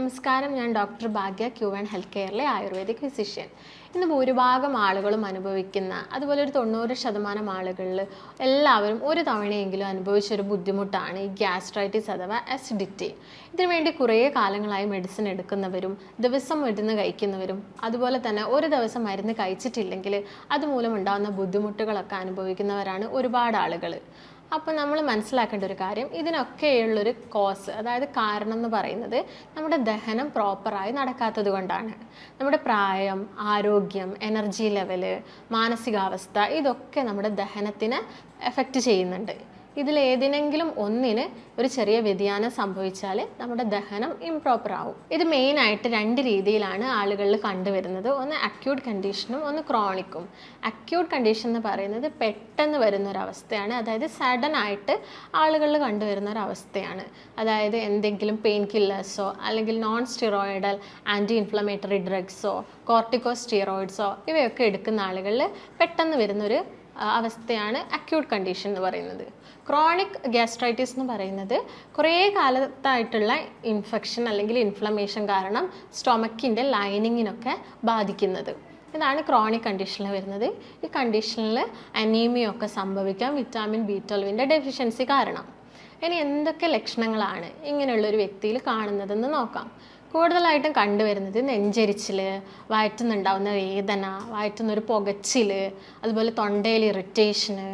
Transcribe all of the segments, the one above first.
നമസ്കാരം, ഞാൻ ഡോക്ടർ ഭാഗ്യ ക്യൂവൻ health കെയറിലെ ayurvedic physician. ഇന്ന് ഭൂരിഭാഗം ആളുകളും അനുഭവിക്കുന്ന, അതുപോലെ ഒരു 90% ആളുകളിൽ എല്ലാവരും ഒരു തവണയെങ്കിലും അനുഭവിച്ചൊരു ബുദ്ധിമുട്ടാണ് ഈ ഗ്യാസ്ട്രൈറ്റിസ് അഥവാ അസിഡിറ്റി. ഇതിനുവേണ്ടി കുറേ കാലങ്ങളായി മെഡിസിൻ എടുക്കുന്നവരും ദിവസം മരുന്ന് കഴിക്കുന്നവരും അതുപോലെ തന്നെ ഒരു ദിവസം മരുന്ന് കഴിച്ചിട്ടില്ലെങ്കിൽ അതുമൂലം ഉണ്ടാകുന്ന ബുദ്ധിമുട്ടുകളൊക്കെ അനുഭവിക്കുന്നവരാണ് ഒരുപാട് ആളുകൾ. അപ്പോൾ നമ്മൾ മനസ്സിലാക്കേണ്ട ഒരു കാര്യം, ഇതിനൊക്കെയുള്ളൊരു കോസ്, അതായത് കാരണം എന്ന് പറയുന്നത് നമ്മുടെ ദഹനം പ്രോപ്പറായി നടക്കാത്തത് കൊണ്ടാണ്. നമ്മുടെ പ്രായം, ആരോഗ്യം, എനർജി ലെവല്, മാനസികാവസ്ഥ ഇതൊക്കെ നമ്മുടെ ദഹനത്തിനെ എഫക്റ്റ് ചെയ്യുന്നുണ്ട്. ഇതിലേതിനെങ്കിലും ഒന്നിന് ഒരു ചെറിയ വ്യതിയാനം സംഭവിച്ചാൽ നമ്മുടെ ദഹനം ഇംപ്രോപ്പർ ആവും. ഇത് മെയിനായിട്ട് 2 രീതിയിലാണ് ആളുകളിൽ കണ്ടുവരുന്നത്. ഒന്ന് അക്യൂട്ട് കണ്ടീഷനും ഒന്ന് ക്രോണിക്കും. അക്യൂട്ട് കണ്ടീഷൻ എന്ന് പറയുന്നത് പെട്ടെന്ന് വരുന്നൊരവസ്ഥയാണ്, അതായത് സഡൻ ആയിട്ട് ആളുകളിൽ കണ്ടുവരുന്ന ഒരവസ്ഥയാണ്. അതായത് എന്തെങ്കിലും പെയിൻ കില്ലേഴ്സോ അല്ലെങ്കിൽ നോൺ സ്റ്റിറോയിഡൽ ആൻറ്റി ഇൻഫ്ലമേറ്ററി ഡ്രഗ്സോ കോർട്ടിക്കോസ്റ്റീറോയിഡ്സോ ഇവയൊക്കെ എടുക്കുന്ന ആളുകളിൽ പെട്ടെന്ന് വരുന്നൊരു അവസ്ഥയാണ് അക്യൂട്ട് കണ്ടീഷൻ എന്ന് പറയുന്നത്. ക്രോണിക് ഗ്യാസ്ട്രൈറ്റിസ് എന്ന് പറയുന്നത് കുറേ കാലത്തായിട്ടുള്ള ഇൻഫെക്ഷൻ അല്ലെങ്കിൽ ഇൻഫ്ലമേഷൻ കാരണം സ്റ്റൊമക്കിൻ്റെ ലൈനിങ്ങിനൊക്കെ ബാധിക്കുന്നത്. ഇതാണ് ക്രോണിക് കണ്ടീഷനിൽ വരുന്നത്. ഈ കണ്ടീഷനിൽ അനീമിയ ഒക്കെ സംഭവിക്കാം, വിറ്റാമിൻ B12 ഡെഫിഷ്യൻസി കാരണം. ഇനി എന്തൊക്കെ ലക്ഷണങ്ങളാണ് ഇങ്ങനെയുള്ളൊരു വ്യക്തിയിൽ കാണുന്നതെന്ന് നോക്കാം. കൂടുതലായിട്ടും കണ്ടുവരുന്നത് നെഞ്ചരിച്ചിൽ, വയറ്റുന്നുണ്ടാവുന്ന വേദന, വയറ്റുന്നൊരു പുകച്ചിൽ, അതുപോലെ തൊണ്ടയിൽ ഇറിറ്റേഷന്,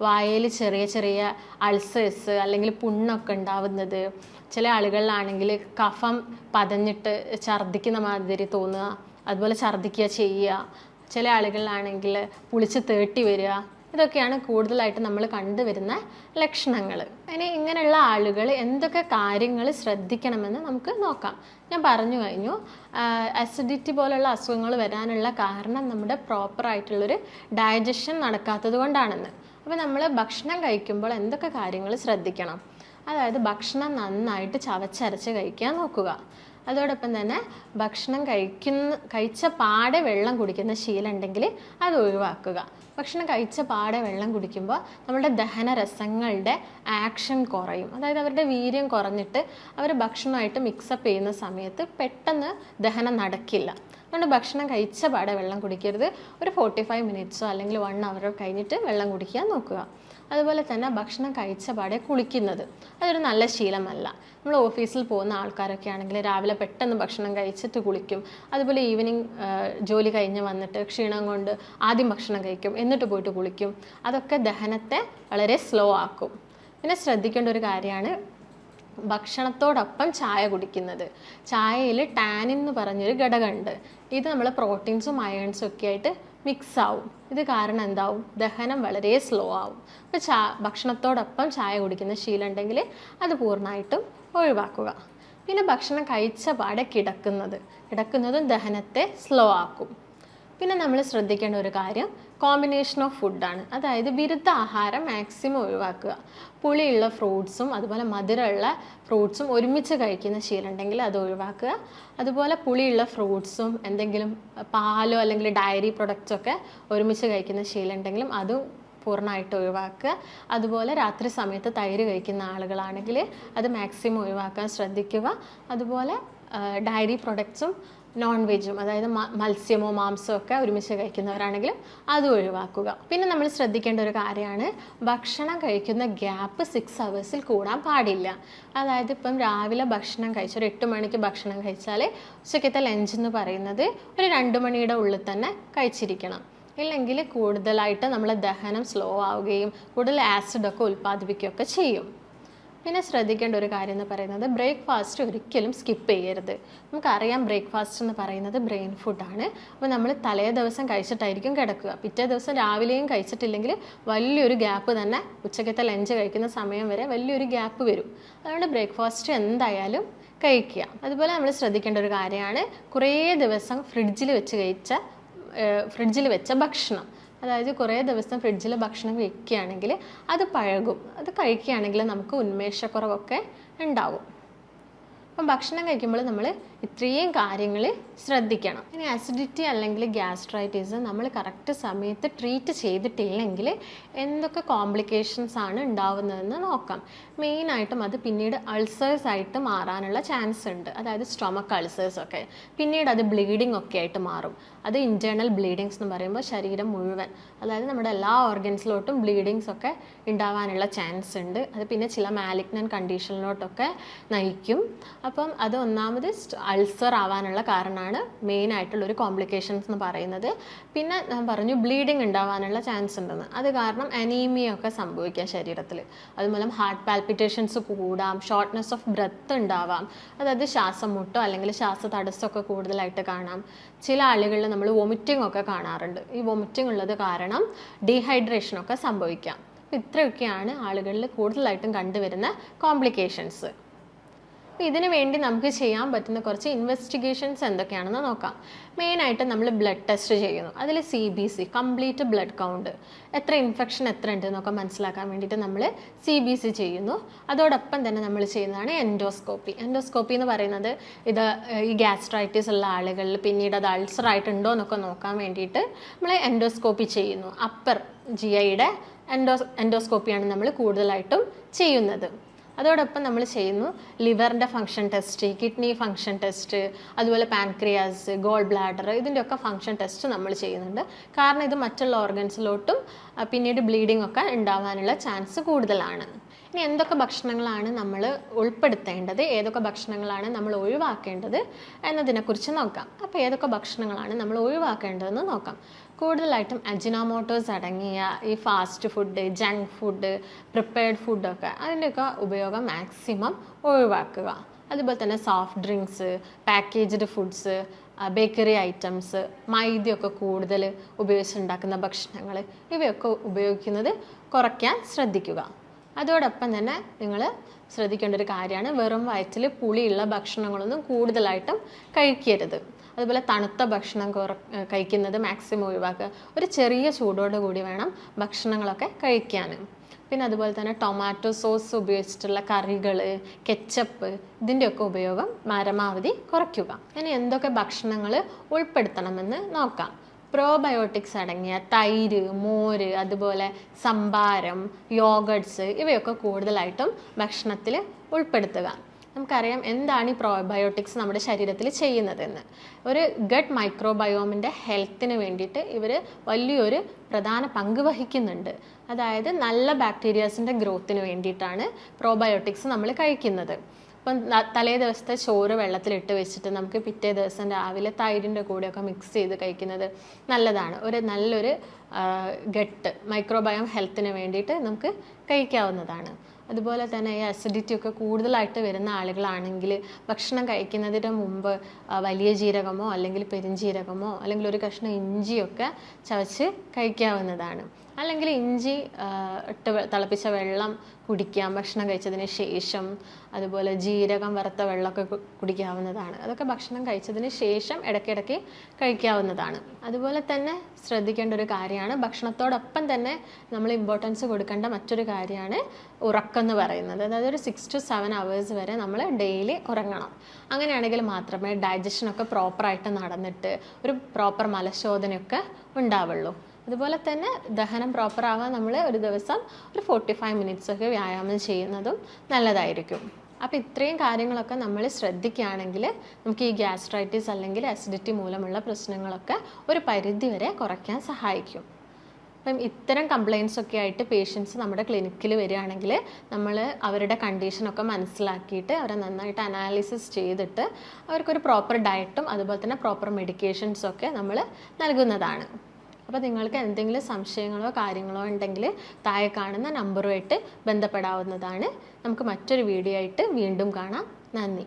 വായയിൽ ചെറിയ ചെറിയ അൾസേഴ്സ് അല്ലെങ്കിൽ പുണ്ണൊക്കെ ഉണ്ടാവുന്നത്. ചില ആളുകളിലാണെങ്കിൽ കഫം പതഞ്ഞിട്ട് ഛർദ്ദിക്കുന്ന മാതിരി തോന്നുക, അതുപോലെ ഛർദ്ദിക്കുക ചെയ്യുക. ചില ആളുകളിലാണെങ്കിൽ പുളിച്ച് തേട്ടി വരിക. ഇതൊക്കെയാണ് കൂടുതലായിട്ട് നമ്മൾ കണ്ടുവരുന്ന ലക്ഷണങ്ങൾ. ഇനി ഇങ്ങനെയുള്ള ആളുകൾ എന്തൊക്കെ കാര്യങ്ങൾ ശ്രദ്ധിക്കണമെന്ന് നമുക്ക് നോക്കാം. ഞാൻ പറഞ്ഞു കഴിഞ്ഞു, അസിഡിറ്റി പോലുള്ള അസുഖങ്ങൾ വരാനുള്ള കാരണം നമ്മുടെ പ്രോപ്പറായിട്ടുള്ളൊരു ഡൈജഷൻ നടക്കാത്തത് കൊണ്ടാണെന്ന്. അപ്പോൾ നമ്മൾ ഭക്ഷണം കഴിക്കുമ്പോൾ എന്തൊക്കെ കാര്യങ്ങൾ ശ്രദ്ധിക്കണം? അതായത് ഭക്ഷണം നന്നായിട്ട് ചവച്ചരച്ച് കഴിക്കാൻ നോക്കുക. അതോടൊപ്പം തന്നെ ഭക്ഷണം കഴിച്ച പാടെ വെള്ളം കുടിക്കുന്ന ശീലം ഉണ്ടെങ്കിൽ അത് ഒഴിവാക്കുക. ഭക്ഷണം കഴിച്ച പാടെ വെള്ളം കുടിക്കുമ്പോൾ നമ്മുടെ ദഹനരസങ്ങളുടെ ആക്ഷൻ കുറയും, അതായത് അവരുടെ വീര്യം കുറഞ്ഞിട്ട് അവർ ഭക്ഷണമായിട്ട് മിക്സപ്പ് ചെയ്യുന്ന സമയത്ത് പെട്ടെന്ന് ദഹനം നടക്കില്ല. അതുകൊണ്ട് ഭക്ഷണം കഴിച്ച പാടെ വെള്ളം കുടിക്കരുത്. ഒരു 45 മിനിറ്റ്സോ അല്ലെങ്കിൽ 1 hour കഴിഞ്ഞിട്ട് വെള്ളം കുടിക്കാൻ നോക്കുക. അതുപോലെ തന്നെ ഭക്ഷണം കഴിച്ച പാടെ കുളിക്കുന്നത് അതൊരു നല്ല ശീലമല്ല. നമ്മൾ ഓഫീസിൽ പോകുന്ന ആൾക്കാരൊക്കെ ആണെങ്കിൽ രാവിലെ പെട്ടെന്ന് ഭക്ഷണം കഴിച്ചിട്ട് കുളിക്കും. അതുപോലെ ഈവനിങ് ജോലി കഴിഞ്ഞ് വന്നിട്ട് ക്ഷീണം കൊണ്ട് ആദ്യം ഭക്ഷണം കഴിക്കും, എന്നിട്ട് പോയിട്ട് കുളിക്കും. അതൊക്കെ ദഹനത്തെ വളരെ സ്ലോ ആക്കും. പിന്നെ ശ്രദ്ധിക്കേണ്ട ഒരു കാര്യമാണ് ഭക്ഷണത്തോടൊപ്പം ചായ കുടിക്കുന്നത്. ചായയിൽ ടാനിൻ എന്ന് പറഞ്ഞൊരു ഘടകമുണ്ട്. ഇത് നമ്മൾ പ്രോട്ടീൻസും അയേൺസും ഒക്കെ ആയിട്ട് മിക്സ് ആവും. ഇത് കാരണം എന്താവും? ദഹനം വളരെ സ്ലോ ആവും. അപ്പോൾ ഭക്ഷണത്തോടൊപ്പം ചായ കുടിക്കുന്ന ശീലം ഉണ്ടെങ്കിൽ അത് പൂർണ്ണമായിട്ടും ഒഴിവാക്കുക. പിന്നെ ഭക്ഷണം കഴിച്ച പാടെ കിടക്കുന്നതും ദഹനത്തെ സ്ലോ ആക്കും. പിന്നെ നമ്മൾ ശ്രദ്ധിക്കേണ്ട ഒരു കാര്യം കോമ്പിനേഷൻ ഓഫ് ഫുഡാണ്. അതായത് വിരുദ്ധ ആഹാരം മാക്സിമം ഒഴിവാക്കുക. പുളിയുള്ള ഫ്രൂട്ട്സും അതുപോലെ മധുരമുള്ള ഫ്രൂട്ട്സും ഒരുമിച്ച് കഴിക്കുന്ന ശീലം ഉണ്ടെങ്കിൽ അത് ഒഴിവാക്കുക. അതുപോലെ പുളിയുള്ള ഫ്രൂട്ട്സും എന്തെങ്കിലും പാലോ അല്ലെങ്കിൽ ഡയറി പ്രൊഡക്ട്സൊക്കെ ഒരുമിച്ച് കഴിക്കുന്ന ശീലം ഉണ്ടെങ്കിലും അതും പൂർണ്ണമായിട്ട് ഒഴിവാക്കുക. അതുപോലെ രാത്രി സമയത്ത് തൈര് കഴിക്കുന്ന ആളുകളാണെങ്കിൽ അത് മാക്സിമം ഒഴിവാക്കാൻ ശ്രദ്ധിക്കുക. അതുപോലെ ഡയറി പ്രൊഡക്ട്സും നോൺ വെജും, അതായത് മത്സ്യമോ മാംസമോ ഒക്കെ ഒരുമിച്ച് കഴിക്കുന്നവരാണെങ്കിലും അത് ഒഴിവാക്കുക. പിന്നെ നമ്മൾ ശ്രദ്ധിക്കേണ്ട ഒരു കാര്യമാണ് ഭക്ഷണം കഴിക്കുന്ന ഗ്യാപ്പ് 6 hours കൂടാൻ പാടില്ല. അതായത് ഇപ്പം രാവിലെ ഭക്ഷണം കഴിച്ച് ഒരു 8 മണിക്ക് ഭക്ഷണം കഴിച്ചാൽ ഉച്ചക്കത്തെ ലഞ്ച് എന്ന് പറയുന്നത് ഒരു 2 മണിയുടെ ഉള്ളിൽ തന്നെ കഴിച്ചിരിക്കണം. ഇല്ലെങ്കിൽ കൂടുതലായിട്ട് നമ്മളെ ദഹനം സ്ലോ ആവുകയും കൂടുതൽ ആസിഡൊക്കെ ഉൽപ്പാദിപ്പിക്കുകയൊക്കെ ചെയ്യും. പിന്നെ ശ്രദ്ധിക്കേണ്ട ഒരു കാര്യം എന്ന് പറയുന്നത് ബ്രേക്ക്ഫാസ്റ്റ് ഒരിക്കലും സ്കിപ്പ് ചെയ്യരുത്. നമുക്കറിയാം ബ്രേക്ക്ഫാസ്റ്റ് എന്ന് പറയുന്നത് ബ്രെയിൻ ഫുഡാണ്. അപ്പോൾ നമ്മൾ തലേ ദിവസം കഴിച്ചിട്ടായിരിക്കും കിടക്കുക. പിറ്റേ ദിവസം രാവിലെയും കഴിച്ചിട്ടില്ലെങ്കിൽ വലിയൊരു ഗ്യാപ്പ് തന്നെ ഉച്ചക്കത്തെ ലഞ്ച് കഴിക്കുന്ന സമയം വരെ വലിയൊരു ഗ്യാപ്പ് വരും. അതുകൊണ്ട് ബ്രേക്ക്ഫാസ്റ്റ് എന്തായാലും കഴിക്കുക. അതുപോലെ നമ്മൾ ശ്രദ്ധിക്കേണ്ട ഒരു കാര്യമാണ് കുറേ ദിവസം ഫ്രിഡ്ജിൽ വെച്ച ഭക്ഷണം. അതായത് കുറേ ദിവസം ഫ്രിഡ്ജിൽ ഭക്ഷണം വയ്ക്കുകയാണെങ്കിൽ അത് പഴകും. അത് കഴിക്കുകയാണെങ്കിൽ നമുക്ക് ഉന്മേഷക്കുറവൊക്കെ ഉണ്ടാവും. അപ്പം ഭക്ഷണം കഴിക്കുമ്പോൾ നമ്മൾ ഇത്രയും കാര്യങ്ങൾ ശ്രദ്ധിക്കണം. ഇനി അസിഡിറ്റി അല്ലെങ്കിൽ ഗ്യാസ്ട്രൈറ്റിസ് നമ്മൾ കറക്റ്റ് സമയത്ത് ട്രീറ്റ് ചെയ്തിട്ടില്ലെങ്കിൽ എന്തൊക്കെ കോംപ്ലിക്കേഷൻസ് ആണ് ഉണ്ടാവുന്നതെന്ന് നോക്കാം. മെയിനായിട്ടും അത് പിന്നീട് അൾസേഴ്സ് ആയിട്ട് മാറാനുള്ള ചാൻസ് ഉണ്ട്. അതായത് സ്റ്റൊമക്ക് അൾസേഴ്സ് ഒക്കെ പിന്നീട് അത് ബ്ലീഡിംഗ് ഒക്കെ ആയിട്ട് മാറും. അത് ഇൻറ്റേർണൽ ബ്ലീഡിങ്സ് എന്ന് പറയുമ്പോൾ ശരീരം മുഴുവൻ, അതായത് നമ്മുടെ എല്ലാ ഓർഗൻസിലോട്ടും ബ്ലീഡിങ്സ് ഒക്കെ ഉണ്ടാവാനുള്ള ചാൻസ് ഉണ്ട്. അത് പിന്നെ ചില മാലിഗ്നൻ കണ്ടീഷനിലോട്ടൊക്കെ നയിക്കും. അപ്പം അത് ഒന്നാമത് അൾസർ ആവാനുള്ള കാരണമാണ് മെയിനായിട്ടുള്ളൊരു കോംപ്ലിക്കേഷൻസ് എന്ന് പറയുന്നത്. പിന്നെ ഞാൻ പറഞ്ഞു ബ്ലീഡിങ് ഉണ്ടാവാനുള്ള ചാൻസ് ഉണ്ടെന്ന്. അത് കാരണം അനീമിയ ഒക്കെ സംഭവിക്കാം ശരീരത്തിൽ. അതുമൂലം ഹാർട്ട് പാൽപിറ്റേഷൻസ് കൂടാം, ഷോർട്ട്നെസ് ഓഫ് ബ്രെത്ത് ഉണ്ടാവാം, അതായത് ശ്വാസം മുട്ടോ അല്ലെങ്കിൽ ശ്വാസതടസ്സമൊക്കെ കൂടുതലായിട്ട് കാണാം. ചില ആളുകളിൽ നമ്മൾ വൊമിറ്റിംഗ് ഒക്കെ കാണാറുണ്ട്. ഈ വൊമിറ്റിംഗ് ഉള്ളത് കാരണം ഡീഹൈഡ്രേഷനൊക്കെ സംഭവിക്കാം. അപ്പോൾ ഇത്രയൊക്കെയാണ് ആളുകളിൽ കൂടുതലായിട്ടും കണ്ടുവരുന്ന കോംപ്ലിക്കേഷൻസ്. അപ്പോൾ ഇതിനു വേണ്ടി നമുക്ക് ചെയ്യാൻ പറ്റുന്ന കുറച്ച് ഇൻവെസ്റ്റിഗേഷൻസ് എന്തൊക്കെയാണെന്ന് നോക്കാം. മെയിനായിട്ട് നമ്മൾ ബ്ലഡ് ടെസ്റ്റ് ചെയ്യുന്നു. അതിൽ CBC കംപ്ലീറ്റ് ബ്ലഡ് കൗണ്ട്, എത്ര ഇൻഫെക്ഷൻ എത്ര ഉണ്ട് എന്നൊക്കെ മനസ്സിലാക്കാൻ വേണ്ടിയിട്ട് നമ്മൾ CBC ചെയ്യുന്നു. അതോടൊപ്പം തന്നെ നമ്മൾ ചെയ്യുന്നതാണ് എൻഡോസ്കോപ്പി. എൻഡോസ്കോപ്പി എന്ന് പറയുന്നത് ഇത് ഈ ഗ്യാസ്ട്രൈറ്റിസ് ഉള്ള ആളുകളിൽ പിന്നീട് അത് അൾസർ ആയിട്ടുണ്ടോ എന്നൊക്കെ നോക്കാൻ വേണ്ടിയിട്ട് നമ്മൾ എൻഡോസ്കോപ്പി ചെയ്യുന്നു. അപ്പർ GIയുടെ എൻഡോസ്കോപ്പിയാണ് നമ്മൾ കൂടുതലായിട്ടും ചെയ്യുന്നത്. അതോടൊപ്പം നമ്മൾ ചെയ്യുന്നു ലിവറിൻ്റെ function test, kidney function test, അതുപോലെ പാൻക്രിയാസ്, ഗോൾ ബ്ലാഡർ, ഇതിൻ്റെയൊക്കെ ഫങ്ഷൻ ടെസ്റ്റ് നമ്മൾ ചെയ്യുന്നുണ്ട്. കാരണം ഇത് മറ്റുള്ള ഓർഗൻസിലോട്ടും പിന്നീട് ബ്ലീഡിംഗ് ഒക്കെ ഉണ്ടാവാനുള്ള ചാൻസ് കൂടുതലാണ്. ഇനി എന്തൊക്കെ ഭക്ഷണങ്ങളാണ് നമ്മൾ ഉൾപ്പെടുത്തേണ്ടത്, ഏതൊക്കെ ഭക്ഷണങ്ങളാണ് നമ്മൾ ഒഴിവാക്കേണ്ടത് എന്നതിനെക്കുറിച്ച് നോക്കാം. അപ്പോൾ ഏതൊക്കെ ഭക്ഷണങ്ങളാണ് നമ്മൾ ഒഴിവാക്കേണ്ടതെന്ന് നോക്കാം. കൂടുതലായിട്ടും അജിനോമോട്ടോസ് അടങ്ങിയ ഈ fast food, junk food, prepared ഫുഡൊക്കെ അതിൻ്റെയൊക്കെ ഉപയോഗം മാക്സിമം ഒഴിവാക്കുക. അതുപോലെ തന്നെ soft drinks, packaged foods, bakery items, മൈദയൊക്കെ കൂടുതൽ ഉപയോഗിച്ചുണ്ടാക്കുന്ന ഭക്ഷണങ്ങൾ, ഇവയൊക്കെ ഉപയോഗിക്കുന്നത് കുറയ്ക്കാൻ ശ്രദ്ധിക്കുക. അതോടൊപ്പം തന്നെ നിങ്ങൾ ശ്രദ്ധിക്കേണ്ട ഒരു കാര്യമാണ് വെറും വയറ്റിൽ പുളിയുള്ള ഭക്ഷണങ്ങളൊന്നും കൂടുതലായിട്ടും കഴിക്കരുത്. അതുപോലെ തണുത്ത ഭക്ഷണം കഴിക്കുന്നത് മാക്സിമം ഒഴിവാക്കുക. ഒരു ചെറിയ ചൂടോട് കൂടി വേണം ഭക്ഷണങ്ങളൊക്കെ കഴിക്കാൻ. പിന്നെ അതുപോലെ തന്നെ ടൊമാറ്റോ സോസ് ഉപയോഗിച്ചിട്ടുള്ള കറികൾ, കെച്ചപ്പ്, ഇതിൻ്റെയൊക്കെ ഉപയോഗം പരമാവധി കുറയ്ക്കുക. ഇനി എന്തൊക്കെ ഭക്ഷണങ്ങൾ ഉൾപ്പെടുത്തണമെന്ന് നോക്കാം. പ്രോബയോട്ടിക്സ് അടങ്ങിയ തൈര്, മോര്, അതുപോലെ സംഭാരം, യോഗട്ട്സ്, ഇവയൊക്കെ കൂടുതലായിട്ടും ഭക്ഷണത്തിൽ ഉൾപ്പെടുത്തുക. നമുക്കറിയാം എന്താണ് ഈ പ്രോബയോട്ടിക്സ് നമ്മുടെ ശരീരത്തിൽ ചെയ്യുന്നതെന്ന്. ഒരു ഗട്ട് മൈക്രോബയോമിൻ്റെ ഹെൽത്തിന് വേണ്ടിയിട്ട് ഇവർ വലിയൊരു പ്രധാന പങ്ക് വഹിക്കുന്നുണ്ട്. അതായത് നല്ല ബാക്ടീരിയാസിൻ്റെ ഗ്രോത്തിന് വേണ്ടിയിട്ടാണ് പ്രോബയോട്ടിക്സ് നമ്മൾ കഴിക്കുന്നത്. ഇപ്പം തലേ ദിവസത്തെ ചോറ് വെള്ളത്തിലിട്ട് വെച്ചിട്ട് നമുക്ക് പിറ്റേ ദിവസം രാവിലെ തൈരിൻ്റെ കൂടെയൊക്കെ മിക്സ് ചെയ്ത് കഴിക്കുന്നത് നല്ലതാണ്. നല്ലൊരു ഗട്ട് മൈക്രോബയോം ഹെൽത്തിന് വേണ്ടിയിട്ട് നമുക്ക് കഴിക്കാവുന്നതാണ്. അതുപോലെ തന്നെ ഈ അസിഡിറ്റി ഒക്കെ കൂടുതലായിട്ട് വരുന്ന ആളുകളാണെങ്കിൽ ഭക്ഷണം കഴിക്കുന്നതിന് മുമ്പ് വലിയ ജീരകമോ അല്ലെങ്കിൽ പെരുംജീരകമോ അല്ലെങ്കിൽ ഒരു കഷ്ണം ഇഞ്ചിയൊക്കെ ചവച്ച് കഴിക്കാവുന്നതാണ്. അല്ലെങ്കിൽ ഇഞ്ചി ഇട്ട് തിളപ്പിച്ച വെള്ളം കുടിക്കാം ഭക്ഷണം കഴിച്ചതിന് ശേഷം. അതുപോലെ ജീരകം വറുത്ത വെള്ളമൊക്കെ കുടിക്കാവുന്നതാണ്. അതൊക്കെ ഭക്ഷണം കഴിച്ചതിന് ശേഷം ഇടയ്ക്കിടയ്ക്ക് കഴിക്കാവുന്നതാണ്. അതുപോലെ തന്നെ ശ്രദ്ധിക്കേണ്ട ഒരു കാര്യമാണ്, ഭക്ഷണത്തോടൊപ്പം തന്നെ നമ്മൾ ഇമ്പോർട്ടൻസ് കൊടുക്കേണ്ട മറ്റൊരു കാര്യമാണ് ഉറക്കം എന്ന് പറയുന്നത്. അതായത് ഒരു 6 to 7 hours വരെ നമ്മൾ ഡെയിലി ഉറങ്ങണം. അങ്ങനെയാണെങ്കിൽ മാത്രമേ ഡൈജഷനൊക്കെ പ്രോപ്പറായിട്ട് നടന്നിട്ട് ഒരു പ്രോപ്പർ മലശോധനയൊക്കെ ഉണ്ടാവുള്ളൂ. അതുപോലെ തന്നെ ദഹനം പ്രോപ്പർ ആവാൻ നമ്മൾ ഒരു ദിവസം ഒരു 45 minutes ഒക്കെ വ്യായാമം ചെയ്യുന്നതും നല്ലതായിരിക്കും. അപ്പോൾ ഇത്രയും കാര്യങ്ങളൊക്കെ നമ്മൾ ശ്രദ്ധിക്കുകയാണെങ്കിൽ നമുക്ക് ഈ ഗ്യാസ്ട്രൈറ്റിസ് അല്ലെങ്കിൽ അസിഡിറ്റി മൂലമുള്ള പ്രശ്നങ്ങളൊക്കെ ഒരു പരിധി വരെ കുറയ്ക്കാൻ സഹായിക്കും. അപ്പം ഇത്തരം കംപ്ലയിൻസ് ഒക്കെ ആയിട്ട് പേഷ്യൻസ് നമ്മുടെ ക്ലിനിക്കിൽ വരികയാണെങ്കിൽ നമ്മൾ അവരുടെ കണ്ടീഷനൊക്കെ മനസ്സിലാക്കിയിട്ട് അവരെ നന്നായിട്ട് അനാലിസിസ് ചെയ്തിട്ട് അവർക്കൊരു പ്രോപ്പർ ഡയറ്റും അതുപോലെ തന്നെ പ്രോപ്പർ മെഡിക്കേഷൻസൊക്കെ നമ്മൾ നൽകുന്നതാണ്. അപ്പോൾ നിങ്ങൾക്ക് എന്തെങ്കിലും സംശയങ്ങളോ കാര്യങ്ങളോ ഉണ്ടെങ്കിൽ താഴെ കാണുന്ന നമ്പറുമായിട്ട് ബന്ധപ്പെടാവുന്നതാണ്. നമുക്ക് മറ്റൊരു വീഡിയോ ആയിട്ട് വീണ്ടും കാണാം. നന്ദി.